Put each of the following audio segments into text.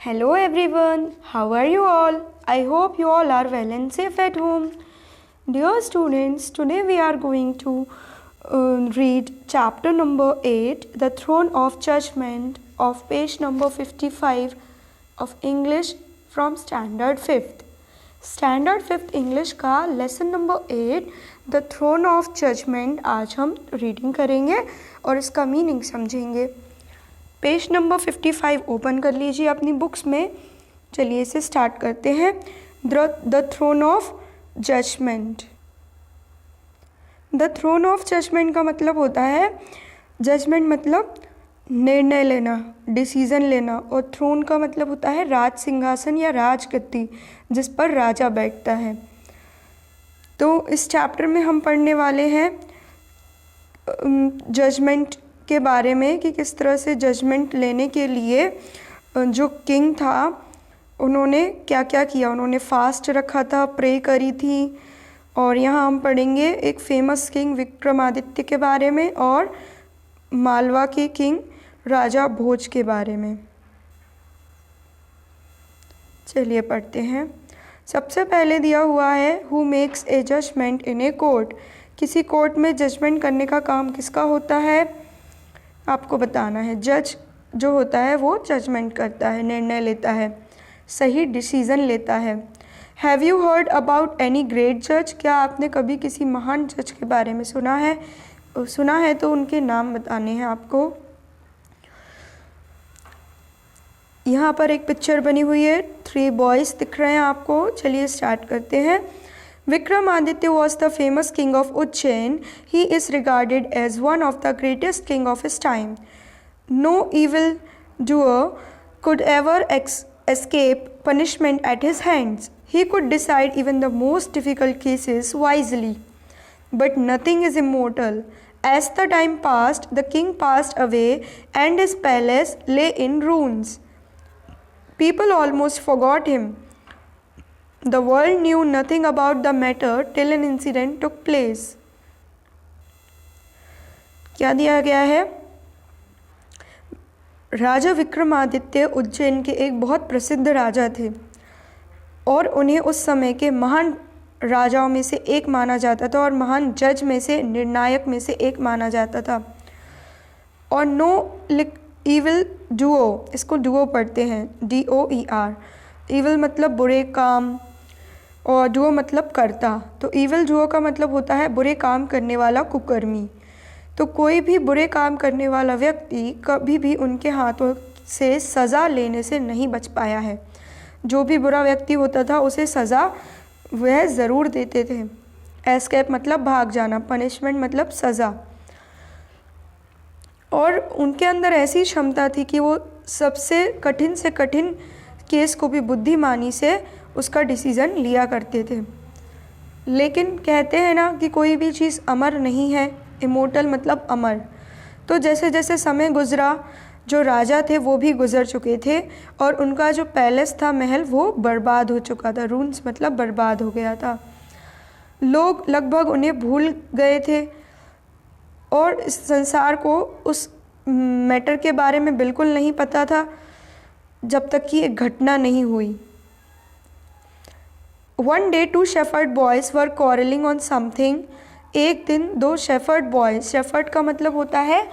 Hello everyone, how are you all? I hope you all are well and safe at home. Dear students, today we are going to read chapter number 8, The Throne of Judgment, of page number 55 of English from Standard 5th. Standard 5th English का lesson number 8 the throne of judgement आज हम reading करेंगे और इसका meaning समझेंगे। Page number 55 open कर लीजिए अपनी बुक्स में। चलिए इसे स्टार्ट करते हैं। The throne of judgment. The throne of judgment का मतलब होता है, जजमेंट मतलब निर्णय लेना, डिसीज़न लेना, और थ्रोन का मतलब होता है राज सिंहासन या राजगद्दी जिस पर राजा बैठता है। तो इस चैप्टर में हम पढ़ने वाले हैं जजमेंट के बारे में कि किस तरह से जजमेंट लेने के लिए जो किंग था उन्होंने क्या क्या किया। उन्होंने फास्ट रखा था, प्रे करी थी, और यहाँ हम पढ़ेंगे एक फेमस किंग विक्रमादित्य के बारे में और मालवा के किंग राजा भोज के बारे में। चलिए पढ़ते हैं। सबसे पहले दिया हुआ है who makes a judgment in a court. किसी कोर्ट में जजमेंट करने का काम किसका होता है आपको बताना है। जज जो होता है वो जजमेंट करता है, निर्णय लेता है, सही डिसीज़न लेता है। Have you heard about any great जज। क्या आपने कभी किसी महान जज के बारे में सुना है? सुना है तो उनके नाम बताने हैं आपको। यहाँ पर एक पिक्चर बनी हुई है, 3 बॉयज़ दिख रहे हैं आपको। चलिए स्टार्ट करते हैं। Vikramaditya was the famous king of Ujjain. He is regarded as one of the greatest king of his time. No evildoer could ever escape punishment at his hands. He could decide even the most difficult cases wisely. But nothing is immortal. As the time passed, the king passed away and his palace lay in ruins. People almost forgot him. The world knew nothing about the matter till an incident took place. क्या दिया गया है? राजा विक्रमादित्य उज्जैन के एक बहुत प्रसिद्ध राजा थे और उन्हें उस समय के महान राजाओं में से एक माना जाता था और महान जज में से, निर्णायक में से एक माना जाता था। और नो इविल डुओ, इसको डुओ पढ़ते हैं, DOER। इविल मतलब बुरे काम और डुओ मतलब करता। तो इविल डुओ का मतलब होता है बुरे काम करने वाला कुकर्मी। तो कोई भी बुरे काम करने वाला व्यक्ति कभी भी उनके हाथों से सज़ा लेने से नहीं बच पाया है। जो भी बुरा व्यक्ति होता था उसे सज़ा वह ज़रूर देते थे। एस्केप मतलब भाग जाना, पनिशमेंट मतलब सज़ा। और उनके अंदर ऐसी क्षमता थी कि वो सबसे कठिन से कठिन केस को भी बुद्धिमानी से उसका डिसीज़न लिया करते थे। लेकिन कहते हैं ना कि कोई भी चीज़ अमर नहीं है, इमोर्टल मतलब अमर। तो जैसे जैसे समय गुजरा, जो राजा थे वो भी गुजर चुके थे और उनका जो पैलेस था, महल, वो बर्बाद हो चुका था। रून्स मतलब बर्बाद हो गया था। लोग लगभग उन्हें भूल गए थे और इस संसार को उस मैटर के बारे में बिल्कुल नहीं पता था जब तक कि एक घटना नहीं हुई। One day 2 shepherd boys were quarreling on something. एक दिन 2 शेफर्ड बॉयज़, शेफर्ड का मतलब होता है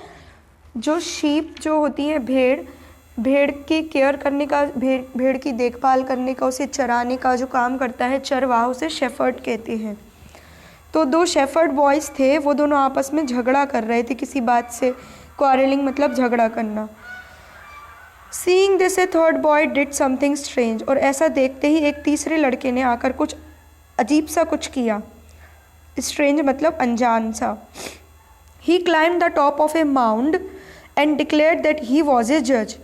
जो शीप जो होती है, भेड़ की केयर करने का, भेड़ की देखभाल करने का, उसे चराने का जो काम करता है चरवाहा, उसे शेफर्ड कहते हैं। तो 2 शेफर्ड बॉयज़ थे, वो दोनों आपस में झगड़ा कर रहे थे किसी बात से। क्वारलिंग मतलब झगड़ा करना। Seeing this, a third boy did something strange. और ऐसा देखते ही एक तीसरे लड़के ने आकर कुछ अजीब सा कुछ किया। Strange मतलब अनजान सा। He climbed the top of a mound and declared that he was a judge.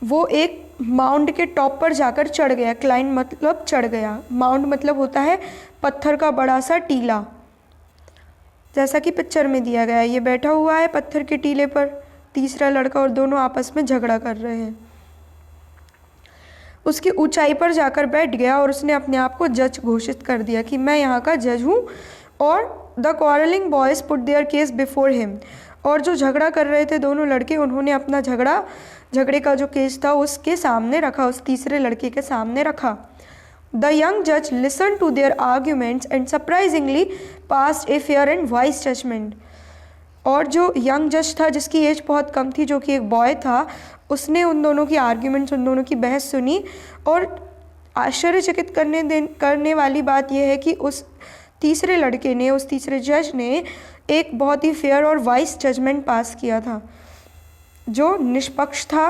वो एक माउंड के टॉप पर जाकर चढ़ गया। क्लाइंब मतलब चढ़ गया। माउंड मतलब होता है पत्थर का बड़ा सा टीला, जैसा कि पिक्चर में दिया गया है। ये बैठा हुआ है पत्थर के टीले पर, तीसरा लड़का, और दोनों आपस में झगड़ा कर रहे हैं। उसकी ऊंचाई पर जाकर बैठ गया और उसने अपने आप को जज घोषित कर दिया कि मैं यहाँ का जज हूँ। और the quarrelling boys put there case before him. और जो झगड़ा कर रहे थे दोनों लड़के, उन्होंने अपना झगड़े का जो केस था उसके सामने रखा, उस तीसरे लड़के के सामने रखा। द यंग जज listen to their arguments and surprisingly passed a fair and wise judgment. और जो यंग जज था, जिसकी एज बहुत कम थी, जो कि एक बॉय था, उसने उन दोनों की आर्ग्यूमेंट्स, उन दोनों की बहस सुनी। और आश्चर्यचकित करने वाली बात यह है कि उस तीसरे लड़के ने, उस तीसरे जज ने एक बहुत ही फेयर और वाइज जजमेंट पास किया था, जो निष्पक्ष था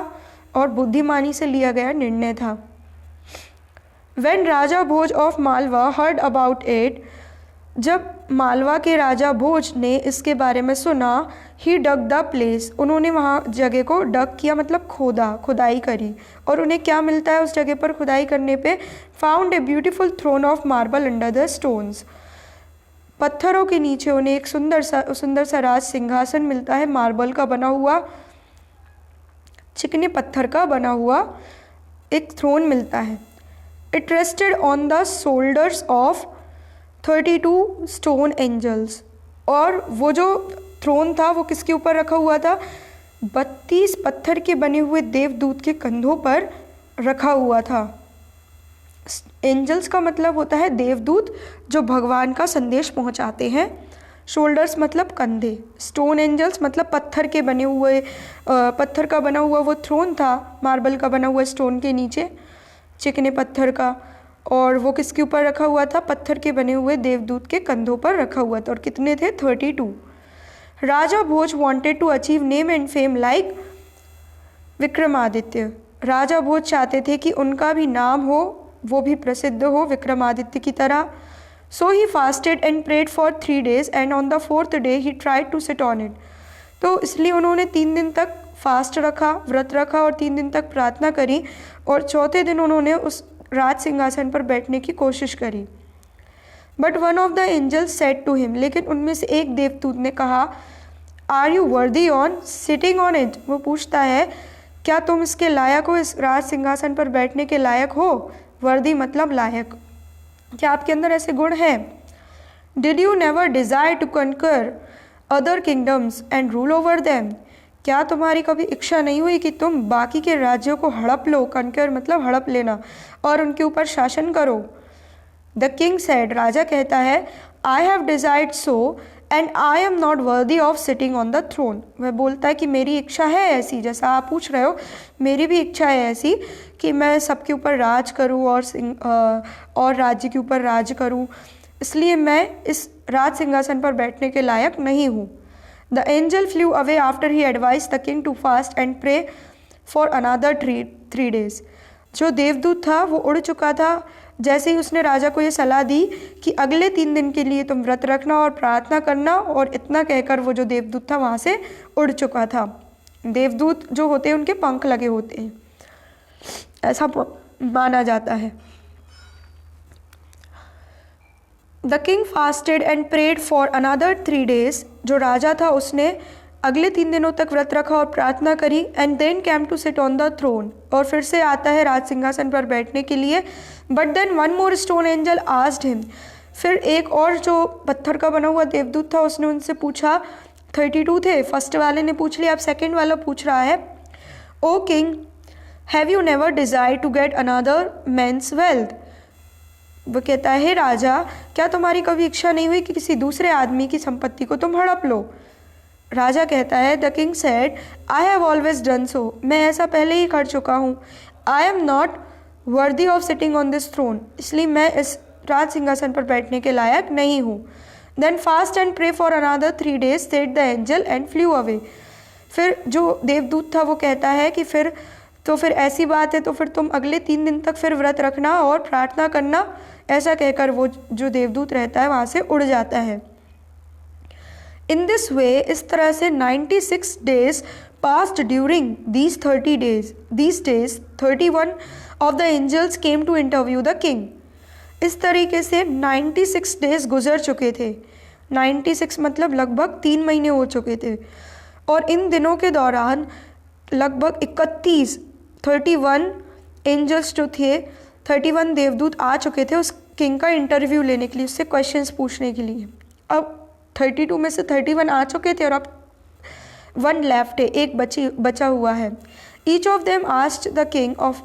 और बुद्धिमानी से लिया गया निर्णय था। When Raja Bhoj of Malwa heard about it, जब मालवा के राजा भोज ने इसके बारे में सुना, ही डग द प्लेस, उन्होंने वहाँ जगह को डग किया, मतलब खुदाई करी। और उन्हें क्या मिलता है उस जगह पर खुदाई करने पे? Found a beautiful throne of marble under the stones, पत्थरों के नीचे उन्हें एक सुंदर सा राज सिंहासन मिलता है, मार्बल का बना हुआ, चिकने पत्थर का बना हुआ एक थ्रोन मिलता है। It rested on the shoulders of 32 stone angels, और वो जो थ्रोन था वो किसके ऊपर रखा हुआ था? 32 पत्थर के बने हुए देवदूत के कंधों पर रखा हुआ था। एंजल्स का मतलब होता है देवदूत, जो भगवान का संदेश पहुंचाते हैं। शोल्डर्स मतलब कंधे, स्टोन एंजल्स मतलब पत्थर के बने हुए, पत्थर का बना हुआ वो थ्रोन था, मार्बल का बना हुआ स्टोन के नीचे, चिकने पत्थर का, और वो किसके ऊपर रखा हुआ था? पत्थर के बने हुए देवदूत के कंधों पर रखा हुआ था। और कितने थे? 32। Raja Bhoj wanted to achieve name and fame like Vikramaditya, Raja Bhoj चाहते थे कि उनका भी नाम हो, वो भी प्रसिद्ध हो विक्रमादित्य की तरह। So he fasted and prayed for 3 days and on the 4th day he tried to sit on it, तो इसलिए उन्होंने 3 दिन तक फास्ट रखा, व्रत रखा और 3 दिन तक प्रार्थना करी, और चौथे दिन उन्होंने उस राज सिंहासन पर बैठने की कोशिश करी। But one of the angels said to him, लेकिन उनमें से एक देवदूत ने कहा, are you worthy on sitting on it, वो पूछता है क्या तुम इसके लायक हो, इस राज सिंहासन पर बैठने के लायक हो? वर्दी मतलब लायक, क्या आपके अंदर ऐसे गुण हैं? Did you never desire to conquer other kingdoms and rule over them, क्या तुम्हारी कभी इच्छा नहीं हुई कि तुम बाकी के राज्यों को हड़प लो? कनकर मतलब हड़प लेना, और उनके ऊपर शासन करो। द किंग सेड, राजा कहता है, I have desired so and I am not worthy of sitting on the throne, वह बोलता है कि मेरी इच्छा है ऐसी, जैसा आप पूछ रहे हो, मेरी भी इच्छा है ऐसी कि मैं सबके ऊपर राज करूं और राज्य के ऊपर राज करूं, इसलिए मैं इस राज सिंहासन पर बैठने के लायक नहीं हूँ। The angel flew away after he advise the king to fast and pray for another 3 days, जो देवदूत था वो उड़ चुका था जैसे ही उसने राजा को ये सलाह दी कि अगले 3 दिन के लिए तुम व्रत रखना और प्रार्थना करना, और इतना कहकर वो जो देवदूत था वहाँ से उड़ चुका था। देवदूत जो होते हैं उनके पंख लगे होते हैं, ऐसा माना जाता है। The king fasted and prayed for another 3 days, जो राजा था उसने अगले 3 दिनों तक व्रत रखा और प्रार्थना करी। And then came to sit on the throne, और फिर से आता है राज सिंहासन पर बैठने के लिए। But then one more stone angel asked him, फिर एक और जो पत्थर का बना हुआ देवदूत था उसने उनसे पूछा, 32 थे, फर्स्ट वाले ने पूछ लिया, अब सेकेंड वाला पूछ रहा है, O king have you never desire to get another man's wealth, वो कहता है राजा क्या तुम्हारी कभी इच्छा नहीं हुई कि किसी दूसरे आदमी की संपत्ति को तुम हड़प लो? राजा कहता है, the king said, I have always done so, मैं ऐसा पहले ही कर चुका हूँ। I am not worthy of sitting on this throne, इसलिए मैं इस राज सिंहासन पर बैठने के लायक नहीं हूँ। Then fast and pray for another 3 days said the angel and flew away, फिर जो देवदूत था वो कहता है कि फिर ऐसी बात है तो फिर तुम अगले 3 दिन तक फिर व्रत रखना और प्रार्थना करना, ऐसा कहकर वो जो देवदूत रहता है वहाँ से उड़ जाता है। इन दिस वे, इस तरह से 96 days passed during these 30 days. These days 31 of the angels came to interview the king. इस तरीके से 96 days गुजर चुके थे। 96 मतलब लगभग 3 महीने हो चुके थे, और इन दिनों के दौरान लगभग 31 एंजल्स जो थे, 31 देवदूत आ चुके थे उस किंग का इंटरव्यू लेने के लिए, उससे क्वेश्चंस पूछने के लिए। अब 32 में से 31 आ चुके थे और अब वन लेफ्ट है, एक बचा हुआ है. Each of them asked the king of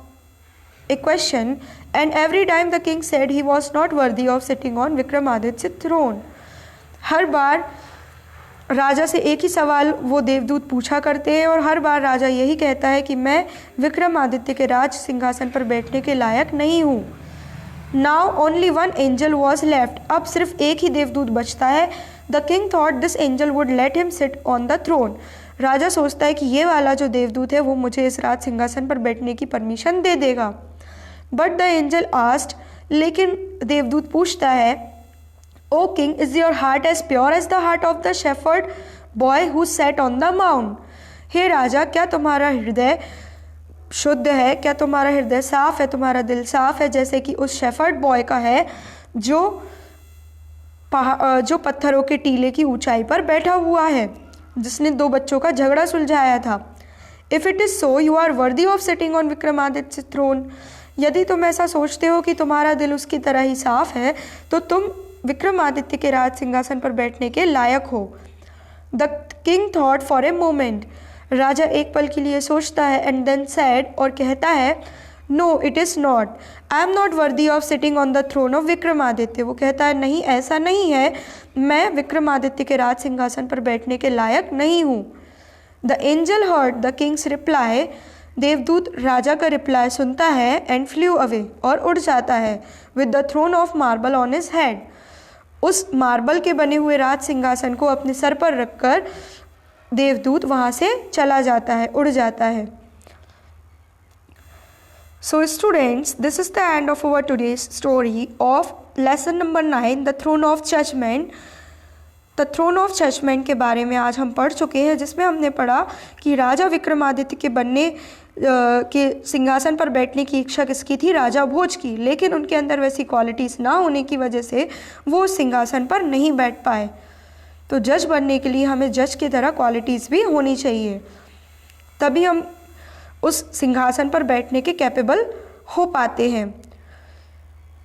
a question and every time the king said he was not worthy of sitting on Vikramaditya throne. हर बार राजा से एक ही सवाल वो देवदूत पूछा करते हैं और हर बार राजा यही कहता है कि मैं विक्रमादित्य के राज सिंहासन पर बैठने के लायक नहीं हूँ. Now only one angel was left. अब सिर्फ एक ही देवदूत बचता है. The king thought this angel would let him sit on the throne. राजा सोचता है कि ये वाला जो देवदूत है वो मुझे इस राज सिंहासन पर बैठने की परमिशन दे देगा. बट द एंजल आस्क्ड, लेकिन देवदूत पूछता है, O king, is your heart as pure as the heart of the shepherd boy who sat on the mount. हे राजा, क्या तुम्हारा हृदय शुद्ध है, क्या तुम्हारा हृदय साफ है, तुम्हारा दिल साफ है जैसे कि उस शेफर्ड बॉय का है जो पत्थरों के टीले की ऊंचाई पर बैठा हुआ है, जिसने 2 बच्चों का झगड़ा सुलझाया था. If it is so you are worthy of sitting on Vikramaditya throne. यदि तुम ऐसा सोचते हो कि तुम्हारा दिल उसकी तरह ही साफ है तो तुम विक्रमादित्य के राज सिंहासन पर बैठने के लायक हो. The king thought for a moment. राजा एक पल के लिए सोचता है एंड देन सैड, और कहता है, no it is not. I am not worthy of sitting on the throne of Vikramaditya. वो कहता है, नहीं, ऐसा नहीं है, मैं विक्रमादित्य के राज सिंहासन पर बैठने के लायक नहीं हूँ. The angel heard the Kings reply. देवदूत राजा का रिप्लाई सुनता है एंड फ्लू अवे, और उड़ जाता है, with the throne of marble on his head. उस मार्बल के बने हुए राज सिंहासन को अपने सर पर रखकर देवदूत वहाँ से चला जाता है, उड़ जाता है. So students, this is the end of our today's story of lesson number 9, the throne of judgment. The throne of judgment के बारे में आज हम पढ़ चुके हैं, जिसमें हमने पढ़ा कि राजा विक्रमादित्य के बनने के सिंहासन पर बैठने की इच्छा किसकी थी? राजा भोज की. लेकिन उनके अंदर वैसी क्वालिटीज़ ना होने की वजह से वो उस सिंहासन पर नहीं बैठ पाए. तो जज बनने के लिए हमें जज की तरह क्वालिटीज़ भी होनी चाहिए, तभी हम उस सिंहासन पर बैठने के कैपेबल हो पाते हैं.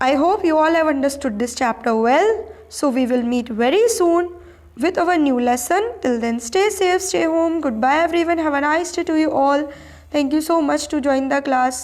I hope you all have understood this chapter well. So we will meet very soon with our new lesson. Till then, stay safe, stay home. Goodbye everyone. Have a nice day to you all. Thank you so much to join the class.